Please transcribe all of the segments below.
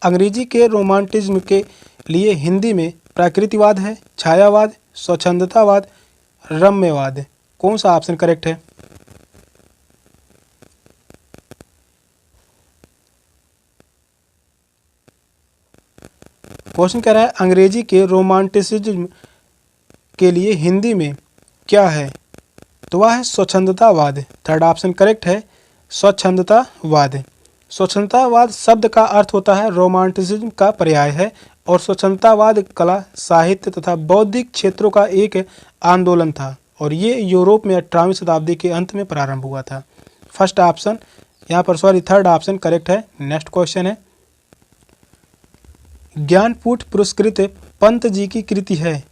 अंग्रेजी के रोमांटिज्म के लिए हिंदी में प्रकृतिवाद है, छायावाद, स्वच्छंदतावाद, रम्यवाद। कौन सा ऑप्शन करेक्ट है? क्वेश्चन कह रहा है अंग्रेजी के रोमांटिसिज्म के लिए हिंदी में क्या है? तो वह है स्वच्छंदतावाद। थर्ड ऑप्शन करेक्ट है, स्वच्छंदतावाद। स्वच्छंदतावाद शब्द का अर्थ होता है रोमांटिसिज्म का पर्याय है और स्वच्छंदतावाद कला, साहित्य तथा बौद्धिक क्षेत्रों का एक आंदोलन था और ये यूरोप में 18वीं शताब्दी के अंत में प्रारंभ हुआ था। फर्स्ट ऑप्शन यहाँ पर थर्ड ऑप्शन करेक्ट है। नेक्स्ट क्वेश्चन है, ज्ञानपीठ पुरस्कृत पंत जी की कृति है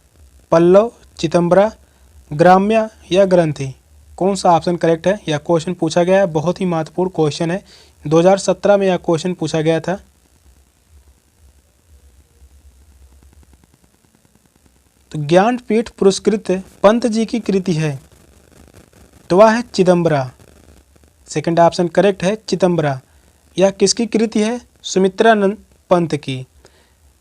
पल्लव, चितंबरा, ग्राम्या या ग्रंथि? कौन सा ऑप्शन करेक्ट है? यह क्वेश्चन पूछा गया है, बहुत ही महत्वपूर्ण क्वेश्चन है। 2017 में यह क्वेश्चन पूछा गया था। तो ज्ञानपीठ पुरस्कृत पंत जी की कृति है तो वह है चिदंबरा। सेकंड ऑप्शन करेक्ट है, चिदंबरा। यह किसकी कृति है? सुमित्रानंद पंत की।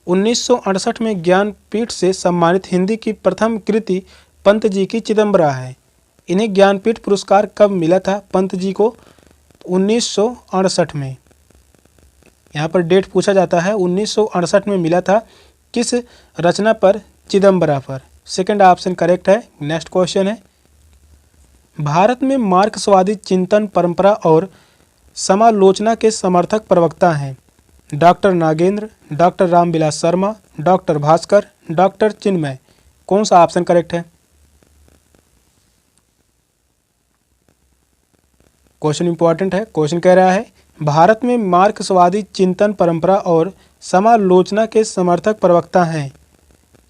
1968 में ज्ञानपीठ से सम्मानित हिंदी की प्रथम कृति पंत जी की चिदंबरा है। इन्हें ज्ञानपीठ पुरस्कार कब मिला था पंत जी को? 1968 में। यहाँ पर डेट पूछा जाता है, 1968 में मिला था। किस रचना पर? चिदंबरा पर। सेकंड ऑप्शन करेक्ट है। नेक्स्ट क्वेश्चन है, भारत में मार्क्सवादी चिंतन परंपरा और समालोचना के समर्थक प्रवक्ता हैं doctor Nagendra, doctor Ramvilas Sharma, doctor Bhaskar, doctor Chinmay. कौन सा ऑप्शन करेक्ट है? क्वेश्चन इंपॉर्टेंट है। क्वेश्चन कह रहा है भारत में मार्क्सवादी चिंतन परंपरा और समालोचना के समर्थक प्रवक्ता हैं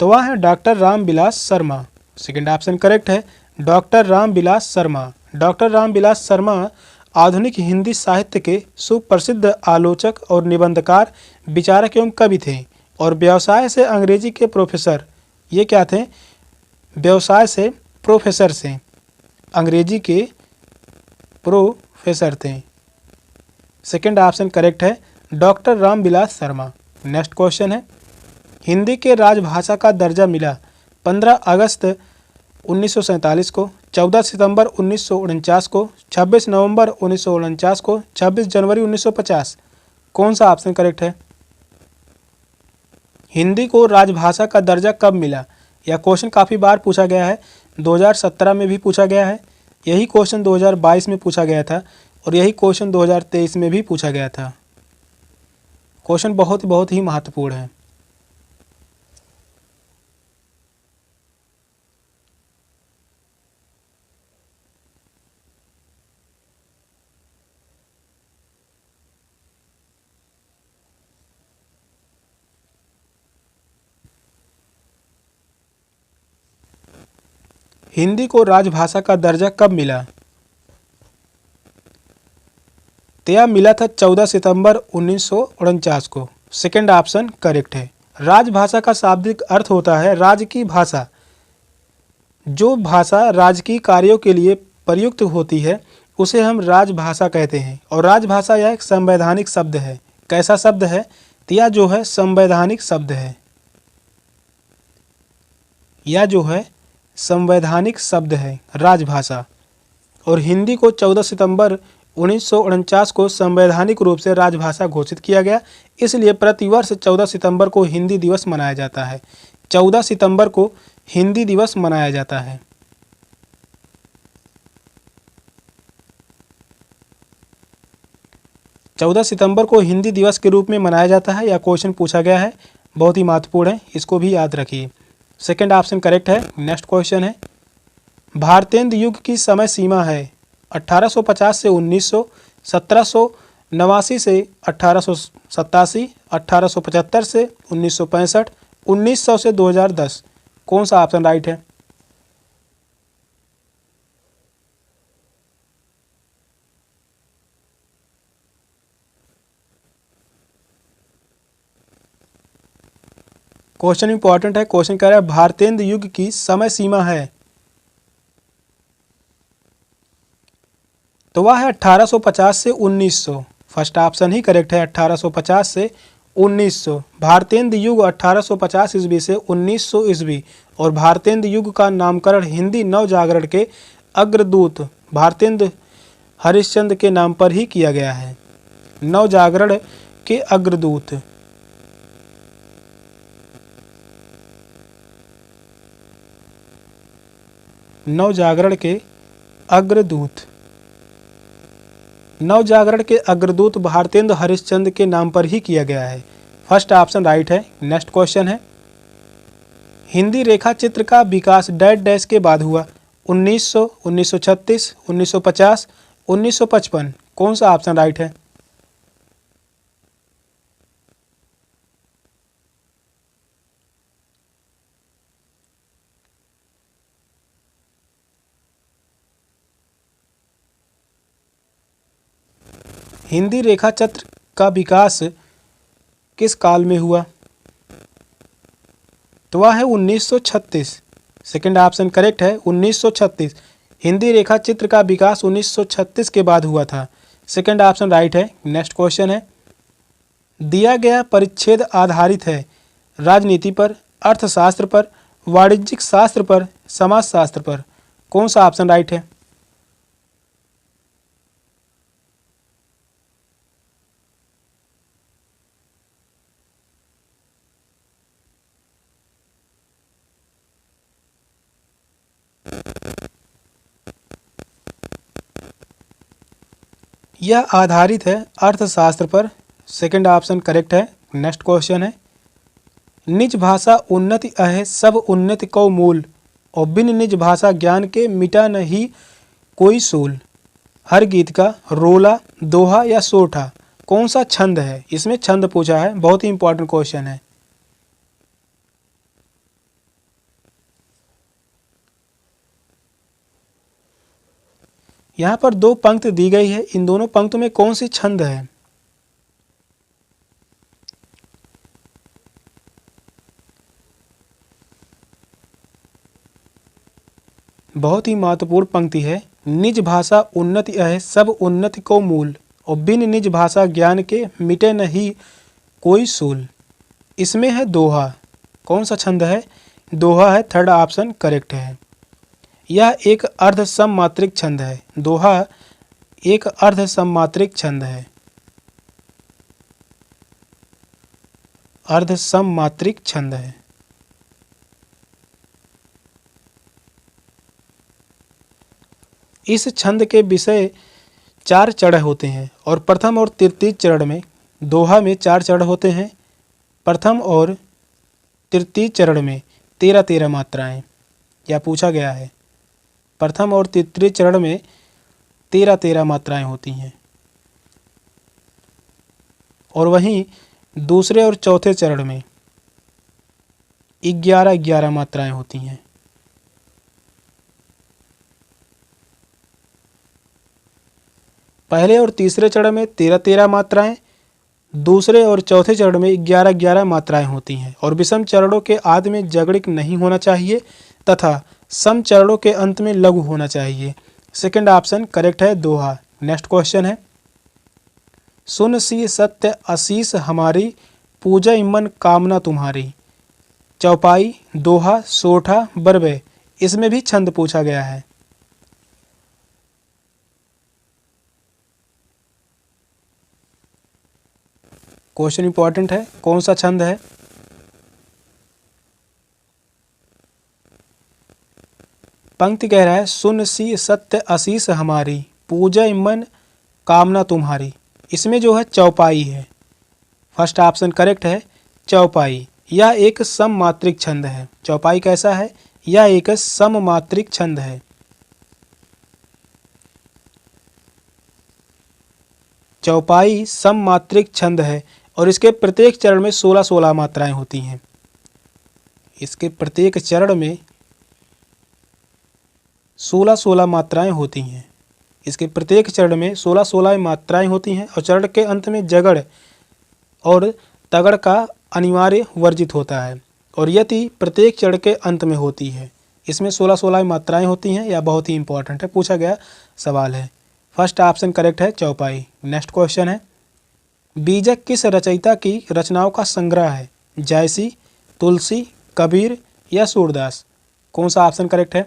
तो वह है doctor Ramvilas Sharma. Second option correct है, डॉक्टर रामविलास शर्मा। डॉक्टर रामविलास शर्मा आधुनिक हिंदी साहित्य के सुप्रसिद्ध आलोचक और निबंधकार, विचारक एवं कवि थे और व्यवसाय से अंग्रेजी के प्रोफेसर। ये क्या थे? व्यवसाय से प्रोफेसर से, अंग्रेजी के प्रोफेसर थे। सेकंड ऑप्शन करेक्ट है, doctor Ramvilas Sharma. Next question है, हिंदी के राजभाषा का दर्जा मिला 15 अगस्त 1947 को, 14 सितंबर 1949 को, 26 नवंबर 1949 को, 26 जनवरी 1950। कौन सा ऑप्शन करेक्ट है? हिंदी को राजभाषा का दर्जा कब मिला? यह क्वेश्चन काफ़ी बार पूछा गया है। 2017 में भी पूछा गया है, यही क्वेश्चन 2022 में पूछा गया था और यही क्वेश्चन 2023 में भी पूछा गया था। क्वेश्चन बहुत ही महत्वपूर्ण है। हिंदी को राजभाषा का दर्जा कब मिला? तो यह मिला था 14 सितंबर 1949 को। सेकंड ऑप्शन करेक्ट है। राजभाषा का शाब्दिक अर्थ होता है राज्य की भाषा। जो भाषा राजकीय कार्यों के लिए प्रयुक्त होती है उसे हम राजभाषा कहते हैं और राजभाषा यह एक संवैधानिक शब्द है। कैसा शब्द है? तो यह जो है संवैधानिक शब्द है। यह जो है संवैधानिक शब्द है राजभाषा। और हिंदी को 14 सितंबर 1949 को संवैधानिक रूप से राजभाषा घोषित किया गया। इसलिए प्रतिवर्ष 14 सितंबर को हिंदी दिवस मनाया जाता है। 14 सितंबर को हिंदी दिवस मनाया जाता है। चौदह सितंबर को हिंदी दिवस के रूप में मनाया जाता है। यह क्वेश्चन पूछा गया है, बहुत ही महत्वपूर्ण है, इसको भी याद रखिए। सेकंड ऑप्शन करेक्ट है। नेक्स्ट क्वेश्चन है, भारतेंदु युग की समय सीमा है 1850 से 1900, 1789 से 1887, 1875 से 1965, 1900 से 2010। कौन सा ऑप्शन राइट है? क्वेश्चन इंपॉर्टेंट है। क्वेश्चन कह रहा है भारतेंदु युग की समय सीमा है, तो वह है 1850 से 1900। फर्स्ट ऑप्शन ही करेक्ट है, 1850 से 1900। भारतेंदु युग 1850 ईस्वी से 1900 ईस्वी और भारतेंदु युग का नामकरण हिंदी नवजागरण के अग्रदूत भारतेंदु हरिश्चंद्र के नाम पर ही किया गया है। नवजागरण के अग्रदूत, नवजागरण के अग्रदूत, नवजागरण के अग्रदूत भारतेंदु हरिश्चंद्र के नाम पर ही किया गया है। फर्स्ट ऑप्शन राइट है। नेक्स्ट क्वेश्चन है, हिंदी रेखा चित्र का विकास डैश डैश के बाद हुआ? 1900, 1936, 1950, 1955। कौन सा ऑप्शन राइट है? हिंदी रेखा चित्र का विकास किस काल में हुआ? तो वह है 1936। सेकंड ऑप्शन करेक्ट है, 1936। हिंदी रेखा चित्र का विकास 1936 के बाद हुआ था। सेकंड ऑप्शन राइट है। नेक्स्ट क्वेश्चन है, दिया गया परिच्छेद आधारित है राजनीति पर, अर्थशास्त्र पर, वाणिज्यिक शास्त्र पर, समाजशास्त्र पर। कौन सा ऑप्शन राइट है? यह आधारित है अर्थशास्त्र पर। सेकंड ऑप्शन करेक्ट है। नेक्स्ट क्वेश्चन है, निज भाषा उन्नति अहे सब उन्नति को मूल और बिन निज भाषा ज्ञान के मिटा नहीं कोई सूल। हर गीत का रोला, दोहा या सोठा कौन सा छंद है? इसमें छंद पूछा है, बहुत ही इंपॉर्टेंट क्वेश्चन है। यहाँ पर दो पंक्ति दी गई है, इन दोनों पंक्ति में कौन सी छंद है? बहुत ही महत्वपूर्ण पंक्ति है, निज भाषा उन्नति अहे सब उन्नति को मूल और बिन निज भाषा ज्ञान के मिटे नहीं कोई सूल। इसमें है दोहा। कौन सा छंद है? दोहा है। थर्ड ऑप्शन करेक्ट है। यह एक अर्ध सममात्रिक छंद है। दोहा एक अर्ध सममात्रिक छंद है, अर्ध सममात्रिक छंद है। इस छंद के विषय 4 चरण होते हैं और प्रथम और तृतीय चरण में, दोहा में 4 चरण होते हैं। प्रथम और तृतीय चरण में 13-13 मात्राएं, यह पूछा गया है। प्रथम और तृतीय चरण में 13-13 मात्राएं होती हैं और वहीं दूसरे और चौथे चरण में 11-11 मात्राएं होती हैं। पहले और तीसरे चरण में 13-13 मात्राएं, दूसरे और चौथे चरण में 11-11 मात्राएं होती हैं और विषम चरणों के आदि में जगड़िक नहीं होना चाहिए तथा सम चरणों के अंत में लघु होना चाहिए। सेकंड ऑप्शन करेक्ट है, दोहा। नेक्स्ट क्वेश्चन है, सुन सी सत्य आशीष हमारी पूजा मन कामना तुम्हारी। चौपाई, दोहा, सोठा, बरबे, इसमें भी छंद पूछा गया है। क्वेश्चन इंपॉर्टेंट है, कौन सा छंद है? पंक्ति कह रहा है, सुन सी सत्य आशीष हमारी पूजा मन कामना तुम्हारी। इसमें जो है चौपाई है। फर्स्ट ऑप्शन करेक्ट है, चौपाई। यह एक सममात्रिक छंद है। चौपाई कैसा है? यह एक सममात्रिक छंद है। चौपाई सममात्रिक छंद है और इसके प्रत्येक चरण में 16-16 मात्राएं होती हैं। इसके प्रत्येक चरण में 16-16 मात्राएं होती हैं। इसके प्रत्येक चरण में 16-16 मात्राएं होती हैं और चरण के अंत में जगड़ और तगड़ का अनिवार्य वर्जित होता है और यति प्रत्येक चरण के अंत में होती है। इसमें 16-16 मात्राएं होती हैं। यह बहुत ही इंपॉर्टेंट है, पूछा गया सवाल है। फर्स्ट ऑप्शन करेक्ट है, चौपाई। नेक्स्ट क्वेश्चन है, बीजक किस रचयिता की रचनाओं का संग्रह है? जायसी, तुलसी, कबीर या सूरदास? कौन सा ऑप्शन करेक्ट है?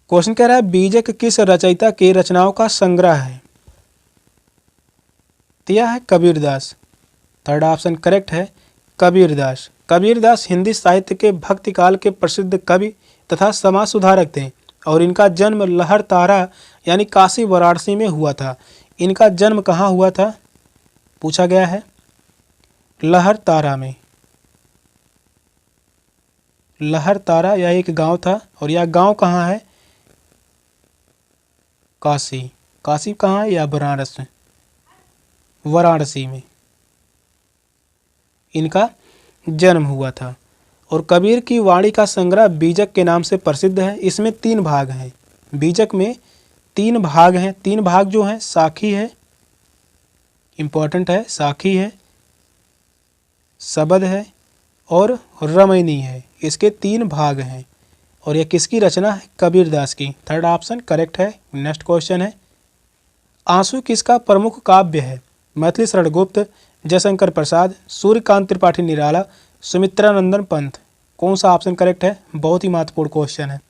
क्वेश्चन कह रहा है बीजक किस रचयिता की रचनाओं का संग्रह है? तो यह है कबीरदास। थर्ड ऑप्शन करेक्ट है, कबीरदास। कबीरदास हिंदी साहित्य के भक्ति काल के प्रसिद्ध कवि तथा समाज सुधारक थे और इनका जन्म लहर तारा यानी काशी वाराणसी में हुआ था। इनका जन्म कहाँ हुआ था पूछा गया है? लहर तारा में। लहर तारा यह एक गांव था और यह गांव कहाँ है? काशी। काशी कहाँ है? या बनारस में, वाराणसी में इनका जन्म हुआ था। और कबीर की वाणी का संग्रह बीजक के नाम से प्रसिद्ध है। इसमें 3 भाग हैं। बीजक में 3 भाग हैं। 3 भाग जो हैं साखी है, इंपॉर्टेंट है, साखी है, शबद है और रमैनी है। इसके 3 भाग हैं और यह किसकी रचना है? कबीरदास की। थर्ड ऑप्शन करेक्ट है। नेक्स्ट क्वेश्चन है, आंसू किसका प्रमुख काव्य है? मैथिली शरण गुप्त, जयशंकर प्रसाद, सूर्यकांत त्रिपाठी निराला, सुमित्रानंदन पंत? कौन सा ऑप्शन करेक्ट है? बहुत ही महत्वपूर्ण क्वेश्चन है।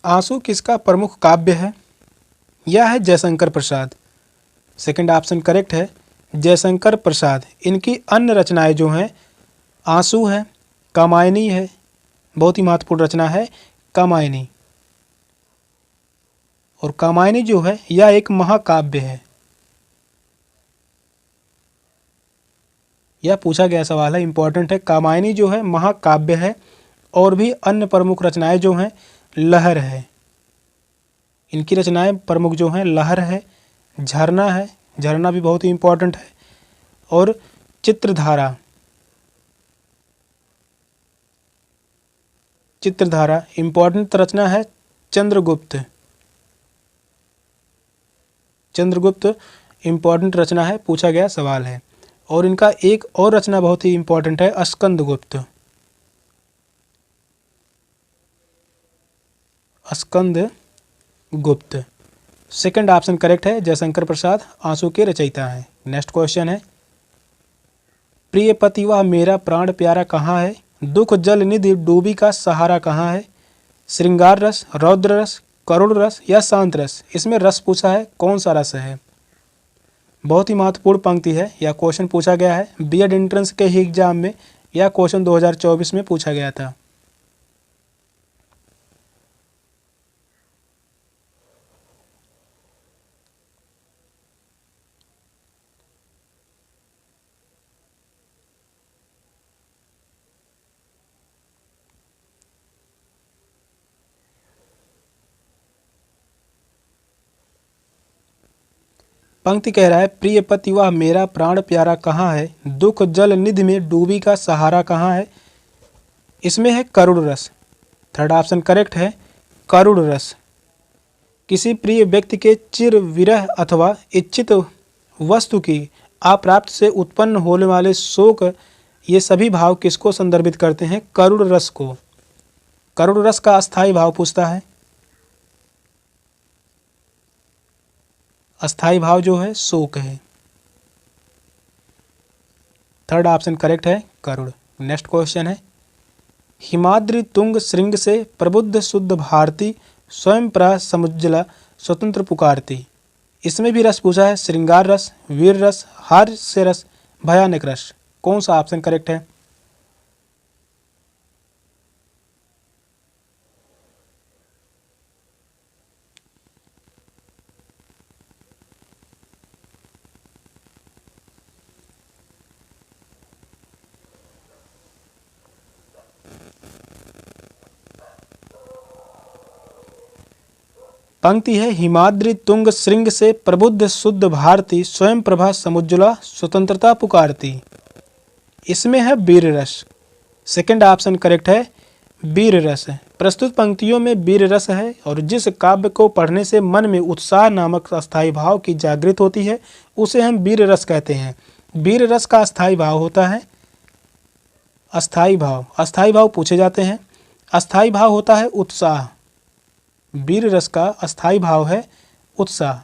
आंसू किसका प्रमुख काव्य है? यह है Jaishankar Prasad. Second option correct है, जयशंकर प्रसाद। इनकी अन्य रचनाएं जो हैं आंसू है, कामायनी है, बहुत ही महत्वपूर्ण रचना है कामायनी। और कामायनी जो है यह एक महाकाव्य है। यह पूछा गया सवाल है, इंपॉर्टेंट है। कामायनी जो है महाकाव्य है। और भी अन्य प्रमुख रचनाएं जो हैं लहर है। इनकी रचनाएं प्रमुख जो हैं लहर है, झरना है, झरना भी बहुत ही इंपॉर्टेंट है, और चित्रधारा। चित्रधारा इंपॉर्टेंट रचना है चंद्रगुप्त। चंद्रगुप्त इंपॉर्टेंट रचना है, पूछा गया सवाल है। और इनका एक और रचना बहुत ही इंपॉर्टेंट है स्कंदगुप्त। स्कंद गुप्त। सेकंड ऑप्शन करेक्ट है, जयशंकर प्रसाद आंसू के रचयिता हैं। नेक्स्ट क्वेश्चन है, प्रिय पति वह मेरा प्राण प्यारा कहाँ है? दुख जल निधि डूबी का सहारा कहाँ है? श्रृंगार रस, रौद्र रस, करुण रस या शांत रस? इसमें रस पूछा है, कौन सा रस है? बहुत ही महत्वपूर्ण पंक्ति है। यह क्वेश्चन पूछा गया है बीएड एंट्रेंस के ही एग्जाम में। यह क्वेश्चन 2024 में पूछा गया था। पंक्ति कह रहा है, प्रिय पति वह मेरा प्राण प्यारा कहाँ है? दुख जल निधि में डूबी का सहारा कहाँ है? इसमें है करुण रस। थर्ड ऑप्शन करेक्ट है, करुण रस। किसी प्रिय व्यक्ति के चिर विरह अथवा इच्छित वस्तु की अप्राप्त से उत्पन्न होने वाले शोक, ये सभी भाव किसको संदर्भित करते हैं? करुण रस को। करुण रस का अस्थायी भाव पूछता है। अस्थायी भाव जो है शोक है। थर्ड ऑप्शन करेक्ट है, करुण। नेक्स्ट क्वेश्चन है, हिमाद्रि तुंग श्रृंग से प्रबुद्ध शुद्ध भारती स्वयं प्रा समुज्जला स्वतंत्र पुकारती? इसमें भी रस पूछा है, श्रृंगार रस, वीर रस, हास्य रस, भयानक रस? कौन सा ऑप्शन करेक्ट है? पंक्ति है हिमाद्रि तुंग श्रृंग से प्रबुद्ध शुद्ध भारती स्वयं प्रभा समुज्ज्वला स्वतंत्रता पुकारती। इसमें है वीर रस। सेकंड ऑप्शन करेक्ट है वीर रस। प्रस्तुत पंक्तियों में वीर रस है और जिस काव्य को पढ़ने से मन में उत्साह नामक अस्थायी भाव की जागृत होती है उसे हम वीर रस कहते हैं। वीर रस का अस्थायी भाव होता है अस्थायी भाव। अस्थायी भाव पूछे जाते हैं। अस्थायी भाव होता है उत्साह। वीर रस का अस्थायी भाव है उत्साह।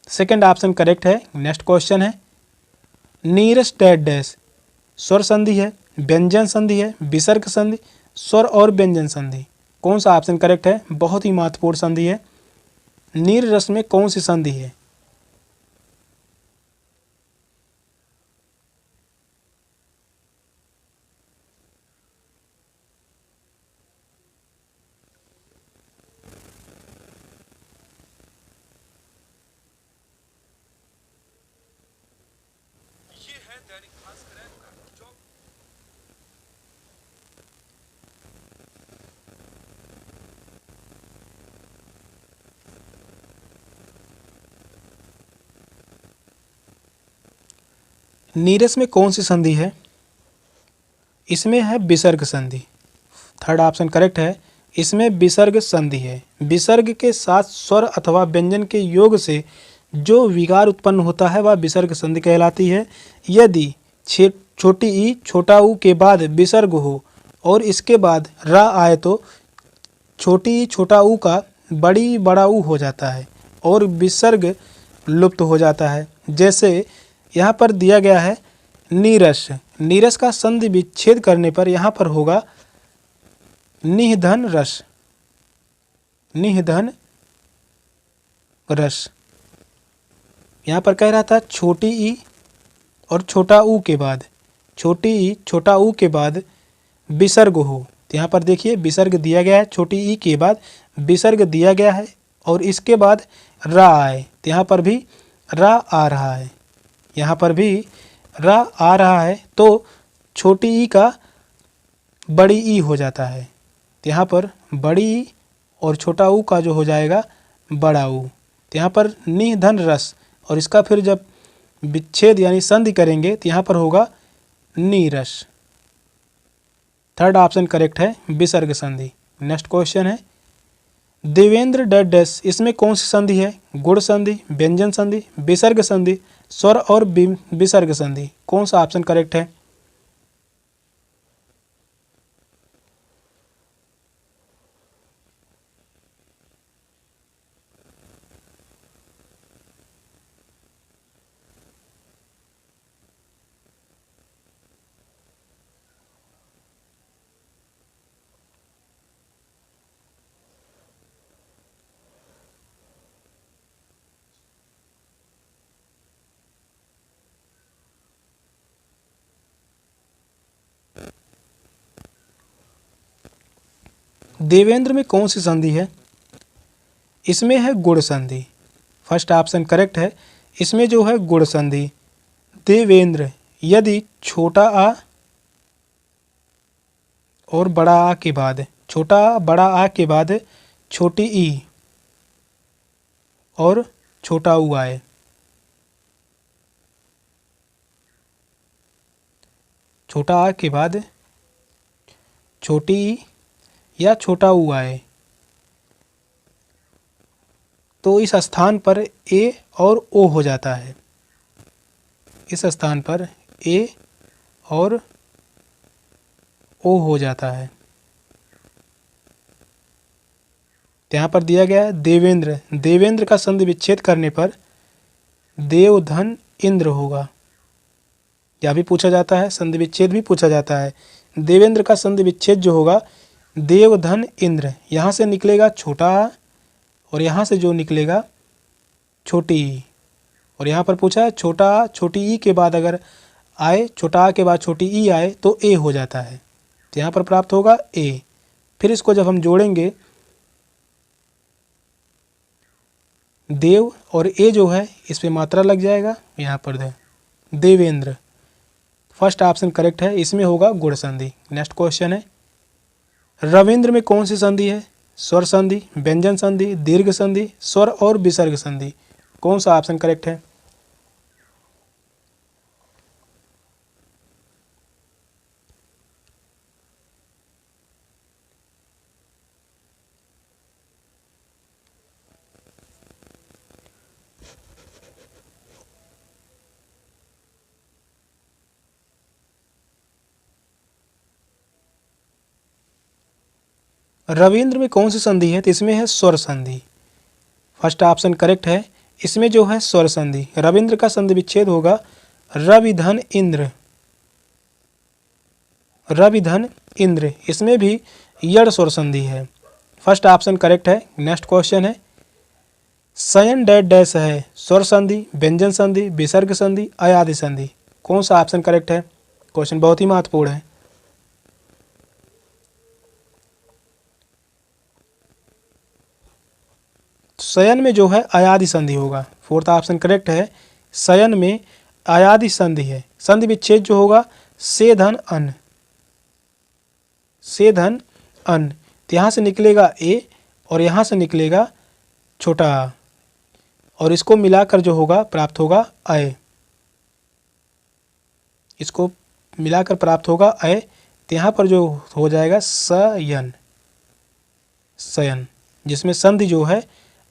सेकंड ऑप्शन करेक्ट है। नेक्स्ट क्वेश्चन है नीरस डैश डैश स्वर संधि है, व्यंजन संधि है, विसर्ग संधि, स्वर और व्यंजन संधि। कौन सा ऑप्शन करेक्ट है? बहुत ही महत्वपूर्ण संधि है। नीर रस में कौन सी संधि है? नीरस में कौन सी संधि है? इसमें है विसर्ग संधि। थर्ड ऑप्शन करेक्ट है। इसमें विसर्ग संधि है। विसर्ग के साथ स्वर अथवा व्यंजन के योग से जो विकार उत्पन्न होता है वह विसर्ग संधि कहलाती है। यदि छोटी ई छोटा ऊ के बाद विसर्ग हो और इसके बाद रा आए तो छोटी ई छोटा ऊ का बड़ी बड़ा ऊ हो जाता है और विसर्ग लुप्त हो जाता है। जैसे यहाँ पर दिया गया है नीरस। नीरस का संधि विच्छेद करने पर यहाँ पर होगा निधन रस। निधन रस। यहाँ पर कह रहा था छोटी ई और छोटा ऊ के बाद, छोटी ई छोटा ऊ के बाद विसर्ग हो। तो यहाँ पर देखिए विसर्ग दिया गया है, छोटी ई के बाद विसर्ग दिया गया है और इसके बाद रा आए तो यहाँ पर भी रा आ रहा है। यहाँ पर भी रा आ रहा है तो छोटी ई का बड़ी ई हो जाता है। तो यहाँ पर बड़ी ई और छोटा ऊ का जो हो जाएगा बड़ा ऊ। तो यहाँ पर निधन रस और इसका फिर जब विच्छेद यानी संधि करेंगे तो यहाँ पर होगा नीरस। थर्ड ऑप्शन करेक्ट है विसर्ग संधि। नेक्स्ट क्वेश्चन है देवेंद्र डैश डैश। इसमें कौन सी संधि है? गुण संधि, व्यंजन संधि, विसर्ग संधि, स्वर और विसर्ग संधि। कौन सा ऑप्शन करेक्ट है? देवेंद्र में कौन सी संधि है? इसमें है गुण संधि। फर्स्ट ऑप्शन करेक्ट है। इसमें जो है गुण संधि। देवेंद्र यदि छोटा आ और बड़ा आ के बाद, छोटा बड़ा आ के बाद छोटी ई और छोटा ऊ आए, छोटा आ के बाद छोटी ई या छोटा ऊ आए तो इस स्थान पर ए और ओ हो जाता है। इस स्थान पर ए और ओ हो जाता है। यहाँ पर दिया गया है देवेंद्र। देवेंद्र का संधि विच्छेद करने पर देव धन इंद्र होगा। यह भी पूछा जाता है, संधि विच्छेद भी पूछा जाता है। देवेंद्र का संधि विच्छेद जो होगा देव धन इंद्र, यहाँ से निकलेगा छोटा आ और यहाँ से जो निकलेगा छोटी ई। और यहाँ पर पूछा है छोटा आ छोटी ई के बाद अगर आए, छोटा आ के बाद छोटी ई आए तो ए हो जाता है। तो यहाँ पर प्राप्त होगा ए। फिर इसको जब हम जोड़ेंगे देव और ए जो है इस पे मात्रा लग जाएगा, यहाँ पर देवेंद्र। फर्स्ट ऑप्शन करेक्ट है। इसमें होगा गुण संधि। नेक्स्ट क्वेश्चन है रविंद्र में कौन सी संधि है? स्वर संधि, व्यंजन संधि, दीर्घ संधि, स्वर और विसर्ग संधि। कौन सा ऑप्शन करेक्ट है? रविंद्र में कौन सी संधि है? तो इसमें है स्वर संधि। फर्स्ट ऑप्शन करेक्ट है। इसमें जो है स्वर संधि, रविंद्र का संधि विच्छेद होगा रवि धन इंद्र, रवि धन इंद्र। इसमें भी यड़ स्वर संधि है। फर्स्ट ऑप्शन करेक्ट है। नेक्स्ट क्वेश्चन है, शयन डैश डैश है, स्वर संधि, व्यंजन संधि, विसर्ग संधि, अयादि संधि। कौन सा ऑप्शन करेक्ट है? क्वेश्चन बहुत ही महत्वपूर्ण है। शयन में जो है अयादि संधि होगा। फोर्थ ऑप्शन करेक्ट है। शयन में अयादि संधि है। संधि विच्छेद जो होगा से धन अन, से धन अन। तो यहाँ से निकलेगा ए और यहाँ से निकलेगा छोटा आ, और इसको मिलाकर जो होगा प्राप्त होगा अय। इसको मिलाकर प्राप्त होगा अय। तो यहाँ पर जो हो जाएगा शयन, शयन, जिसमें संधि जो है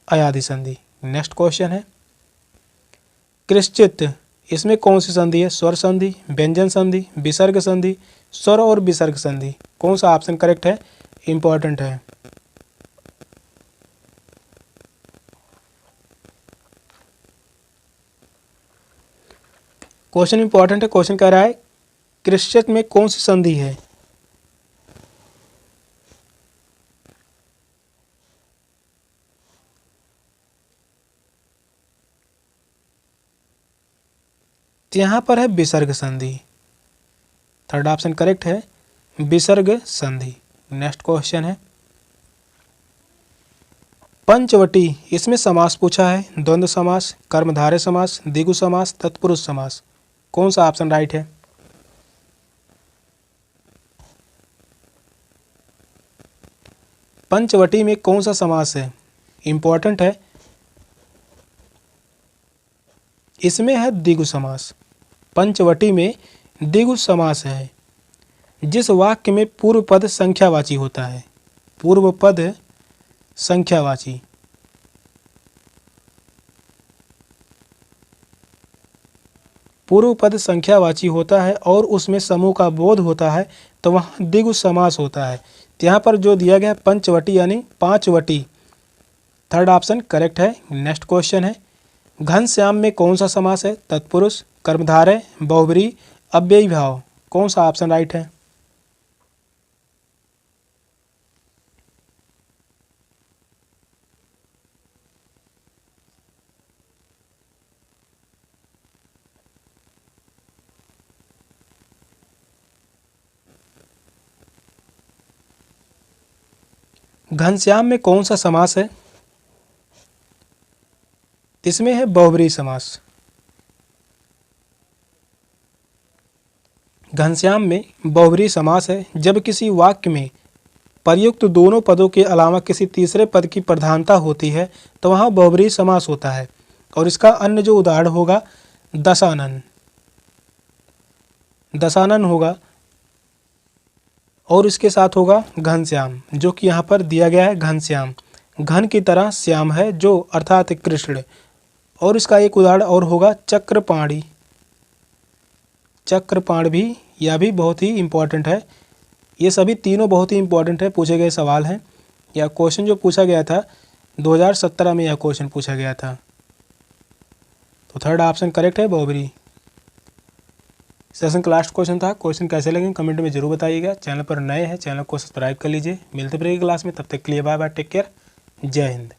अयादि संधि। नेक्स्ट क्वेश्चन है, कृश्चित, इसमें कौन सी संधि है? स्वर संधि, व्यंजन संधि, विसर्ग संधि, स्वर और विसर्ग संधि। कौन सा ऑप्शन करेक्ट है? इंपॉर्टेंट है। क्वेश्चन इंपॉर्टेंट है। क्वेश्चन कह रहा है कृश्चित में कौन सी संधि है? यहाँ पर है विसर्ग संधि। थर्ड ऑप्शन करेक्ट है, विसर्ग संधि। नेक्स्ट क्वेश्चन है, पंचवटी, इसमें समास पूछा है, द्वंद्व समास, कर्मधारय समास, द्विगु समास, तत्पुरुष समास। कौन सा ऑप्शन राइट है? पंचवटी में कौन सा समास है? इंपॉर्टेंट है। इसमें है द्विगु समास। पंचवटी में द्विगु समास है। जिस वाक्य में पूर्व पद संख्यावाची होता है, पूर्व पद संख्यावाची, पूर्व पद संख्यावाची होता है और उसमें समूह का बोध होता है, तो वहाँ द्विगु समास होता है। तो यहाँ पर जो दिया गया पंचवटी यानी पांचवटी। थर्ड ऑप्शन करेक्ट है। नेक्स्ट क्वेश्चन है, घनश्याम में कौन सा समास है? तत्पुरुष, कर्मधारय, बहुब्रीहि, अव्ययी भाव। कौन सा ऑप्शन राइट है? घनश्याम में कौन सा समास है? इसमें है बहुब्रीहि समास। घनश्याम में बहुब्रीहि समास है। जब किसी वाक्य में प्रयुक्त दोनों पदों के अलावा किसी तीसरे पद की प्रधानता होती है, तो वहाँ बहुब्रीहि समास होता है। और इसका अन्य जो उदाहरण होगा दशानन, दशानन होगा, और इसके साथ होगा घनश्याम, जो कि यहाँ पर दिया गया है घनश्याम। घन की तरह श्याम है जो, अर्थात कृष्ण। और इसका एक उदाहरण और होगा चक्रपाणी। चक्रपाण भी, यह भी बहुत ही इम्पोर्टेंट है। ये सभी तीनों बहुत ही इम्पोर्टेंट है, पूछे गए सवाल हैं। यह क्वेश्चन जो पूछा गया था 2017 में, यह क्वेश्चन पूछा गया था। तो थर्ड ऑप्शन करेक्ट है, बहुब्रीहि। सेशन का लास्ट क्वेश्चन था। क्वेश्चन कैसे लगे कमेंट में जरूर बताइएगा। चैनल पर नए हैं, चैनल को सब्सक्राइब कर लीजिए। मिलते हैं अगली क्लास में, तब तक के लिए बाय बाय, टेक केयर, जय हिंद।